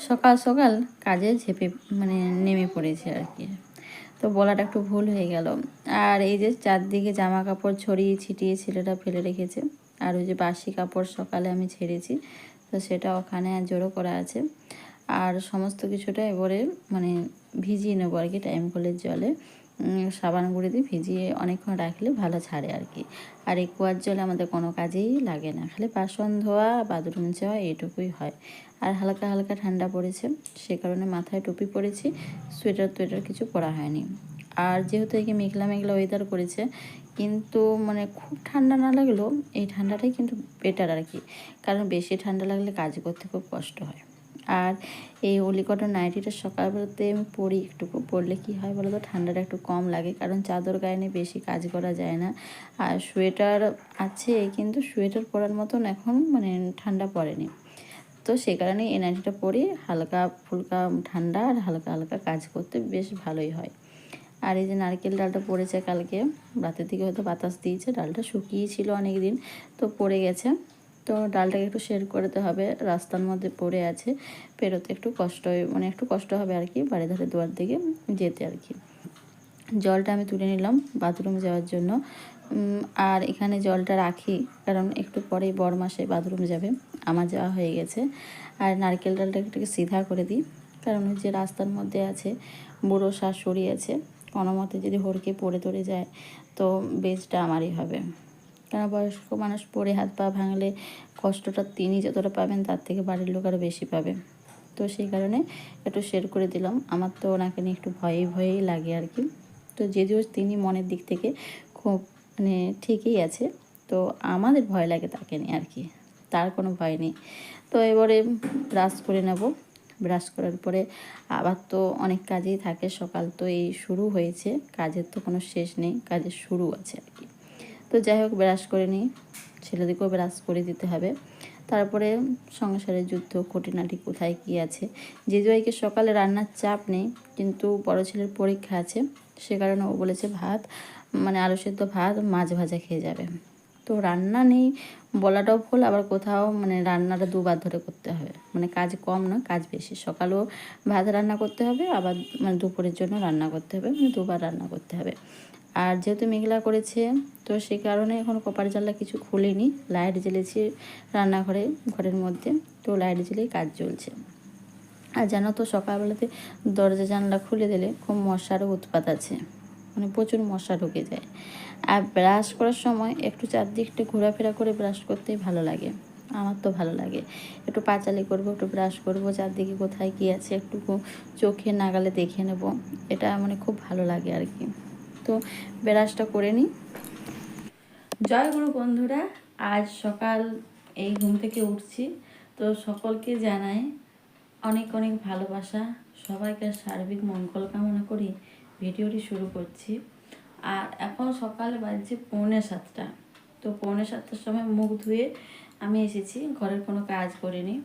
সকাল সকাল কাজে ঝেঁপে মানে নেমে পড়েছে আর কি। তো বলাটা একটু ভুল হয়ে গেল। আর এই যে চারদিকে জামা কাপড় ছড়িয়ে ছিটিয়ে ছেলেটা ফেলে রেখেছে, আর ওই যে বাসি কাপড় সকালে আমি ছেড়েছি, তো সেটা ওখানে জড়ো করা আছে। আর সমস্ত কিছুটা এবারে মানে ভিজিয়ে নেবো আর কি, টাইম কলের জলে সাবান গুঁড়ি দিয়ে ভিজিয়ে অনেকক্ষণ রাখলে ভালো ছাড়ে আর কি। আর এই কুয়ার জলে আমাদের কোনো কাজেই লাগে না, খালি বাসন ধোয়া, বাথরুম যাওয়া, এইটুকুই হয়। আর হালকা হালকা ঠান্ডা পড়েছে, সে কারণে মাথায় টুপি পরেছি, সোয়েটার টোয়েটার কিছু পরা হয়নি। আর যেহেতু এই মেঘলা মেঘলা ওয়েদার করেছে, কিন্তু মানে খুব ঠান্ডা না লাগলেও এই ঠান্ডাটাই কিন্তু বেটার আর কি, কারণ বেশি ঠান্ডা লাগলে কাজ করতে খুব কষ্ট হয়। আর এই ওলি কটন নাইটিটা সকালবেলাতে আমি পরি, একটুকু পরলে কি হয় বলো তো, ঠান্ডাটা একটু কম লাগে, কারণ চাদর গায়ে নিয়ে বেশি কাজ করা যায় না। আর সোয়েটার আছে, কিন্তু সোয়েটার পরার মতন এখন মানে ঠান্ডা পড়েনি, তো সেই কারণে এই নাইটিটা পরি, হালকা ফুলকা ঠান্ডা আর হালকা হালকা কাজ করতে বেশ ভালোই হয়। আর এই যে নারকেল ডালটা পড়েছে কালকে রাতের দিকে, হয়তো বাতাস দিয়েছে, ডালটা শুকিয়েছিল অনেক দিন, তো পড়ে গেছে। তো ডালটাকে একটু শেড করতে হবে, রাস্তার মধ্যে পড়ে আছে, পেরোতে একটু কষ্ট মানে একটু কষ্ট হবে আর কি, বাড়ি ধারে দুয়ার দিকে যেতে আর কি। জলটা আমি তুলে নিলাম বাথরুম যাওয়ার জন্য। আর এখানে জলটা রাখি, কারণ একটু পরেই বড় মাসে বাথরুম যাবে, আমার যাওয়া হয়ে গেছে। আর নারকেল ডালটা একটু সিধা করে দিই, কারণ ওই যে রাস্তার মধ্যে আছে, বুড়ো শাশুড়ি আছে, কোনো মতে যদি হড়কে পড়ে টরে যায় তো বেজটা আমারই হবে, কারণ বয়স্ক মানুষ পড়ে হাত পা ভাঙলে কষ্টটা তিনি যতটা পাবেন তার থেকে বাড়ির লোক আরও বেশি পাবে। তো সেই কারণে একটু শেয়ার করে দিলাম, আমার তো ওনাকে নিয়ে একটু ভয়েই লাগে আর কি। তো যদিও তিনি মনের দিক থেকে খুব মানে ঠিকই আছে, তো আমাদের ভয় লাগে তাকে নিয়ে আর কি, তার কোনো ভয় নেই। তো এবারে ব্রাশ করে নেব, ব্রাশ করার পরে আবার তো অনেক কাজেই থাকে, সকাল তো এই শুরু হয়েছে, কাজের তো কোনো শেষ নেই, কাজের শুরু আছে আর কি। তো যাই হোক ব্রাশ করে নিই, ছেলেদেরকেও ব্রাশ করে দিতে হবে। তারপরে সংসারের যুদ্ধ খুঁটিনাটি কোথায় কী আছে, জেজুয়াইকে সকালে রান্নার চাপ নেই, কিন্তু বড় ছেলের পরীক্ষা আছে, সে কারণে ও বলেছে ভাত মানে আলু সেদ্ধ ভাত মাছ ভাজা খেয়ে যাবে। তো রান্না নেই বলাটাও ভুল, আবার কোথাও মানে রান্নাটা দুবার ধরে করতে হবে, মানে কাজ কম না কাজ বেশি, সকালেও ভাত রান্না করতে হবে, আবার মানে দুপুরের জন্য রান্না করতে হবে, মানে দুবার রান্না করতে হবে। আর যেহেতু মেঘলা করেছে, তো সেই কারণে এখন কপার জানলা কিছু খুলিনি, লাইট জ্বেলেছি ঘরের মধ্যে, তো লাইট জ্বেলেই কাজ চলছে। আর জানো তো সকালবেলাতে দরজা জানলা খুলে দিলে খুব মশারও উৎপাত আছে, মানে প্রচুর মশা ঢুকে যায়। আর ব্রাশ করার সময় একটু চারদিকটা ঘোরাফেরা করে ব্রাশ করতেই ভালো লাগে, আমার তো ভালো লাগে, একটু পাঁচালি করবো, একটু ব্রাশ করবো, চারদিকে কোথায় কী আছে একটু চোখে নাগালে দেখে নেব, এটা মানে খুব ভালো লাগে আর কি। তো ব্রাশটা করে নিই। জয় গুরু বন্ধুরা, আজ সকাল এই ঘুম থেকে উঠছি, তো সকলকে জানাই অনেক অনেক ভালোবাসা, সবাইকে সার্বিক মঙ্গল কামনা করি ভিডিওটি শুরু করছি। আর এখন সকালে বাজছে 6:45, তো 6:45টার সময় মুখ ধুয়ে আমি এসেছি, ঘরের কোনো কাজ করিনি।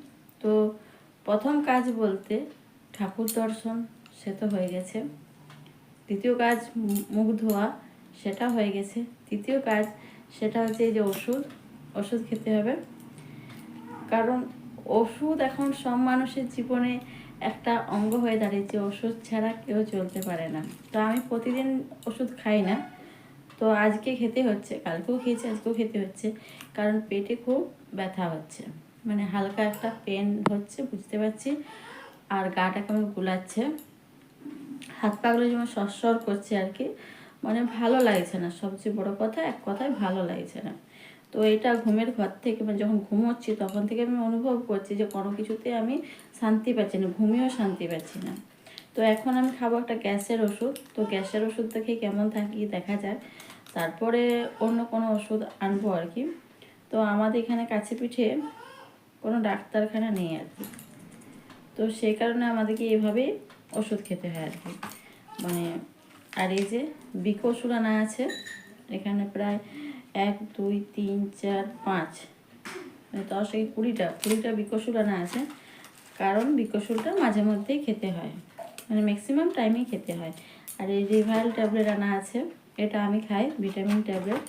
তো প্রথম কাজ বলতে ঠাকুর দর্শন, সে তো হয়ে গেছে। দ্বিতীয় কাজ মুখ ধোয়া, সেটা হয়ে গেছে। তৃতীয় কাজ সেটা হচ্ছে এই যে ওষুধ খেতে হবে, কারণ ওষুধ এখন সব মানুষের জীবনে একটা অঙ্গ হয়ে দাঁড়িয়েছে, ওষুধ ছাড়া কেউ চলতে পারে না। তো আমি প্রতিদিন ওষুধ খাই না, তো আজকে খেতে হচ্ছে, কালকেও খেয়েছি, আজকেও খেতে হচ্ছে, কারণ পেটে খুব ব্যথা হচ্ছে, মানে হালকা একটা পেন হচ্ছে বুঝতে পারছি, আর গাটা কেমন গুলাচ্ছে, হাত পাগুলো যেমন সরসর করছে আর কি, মানে ভালো লাগছে না, সবচেয়ে বড় কথা এক কথায় ভালো লাগছে না। তো এটা ঘুমের ঘর থেকে মানে যখন ঘুমোচ্ছি তখন থেকে আমি অনুভব করছি যে কোনো কিছুতে আমি শান্তি পাচ্ছি না, ঘুমিয়েও শান্তি পাচ্ছি না। তো এখন আমি খাবো একটা গ্যাসের ওষুধ, তো গ্যাসের ওষুধটা খেয়ে কেমন থাকি দেখা যাক, তারপরে অন্য কোনো ওষুধ আনবো আর কি। তো আমাদের এখানে কাছে পিঠে কোনো ডাক্তারখানা নেই আর কি, তো সেই কারণে আমাদেরকে এভাবেই ওষুধ খেতে হয় আর কি, মানে। আর এই যে বিকোষুল আনা আছে এখানে, প্রায় 1 2 3 4 5 মানে 10 থেকে 20টা বিকোষুল আনা আছে, কারণ বিকোষুলটা মাঝে মধ্যেই খেতে হয়, মানে ম্যাক্সিমাম টাইমেই খেতে হয়। আর এই রিভাইল ট্যাবলেট আনা আছে, এটা আমি খাই ভিটামিন ট্যাবলেট,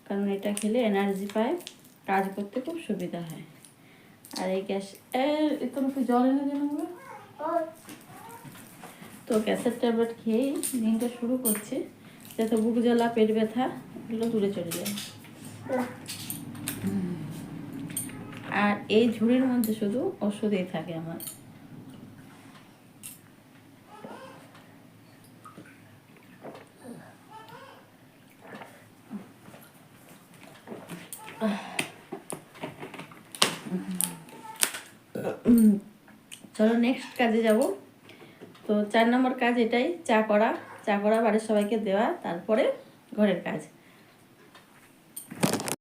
কারণ এটা খেলে এনার্জি পায়, কাজ করতে খুব সুবিধা হয়। আর এই গ্যাস তোমাকে জল এনে দেন, তো গ্যাসের ট্যাবলেট খেয়েই দিনটা শুরু করছি, যাতে বুক জ্বালা পেট ব্যথা এগুলো দূরে চলে যায়। আর এই ঝুড়ির মধ্যে শুধু ওষুধই থাকে আমার। চলো নেক্সট কাজে যাব। তো 4 নম্বর কাজ এটাই, চা করা, বাড়ির সবাইকে দেওয়া, তারপরে ঘরের কাজ।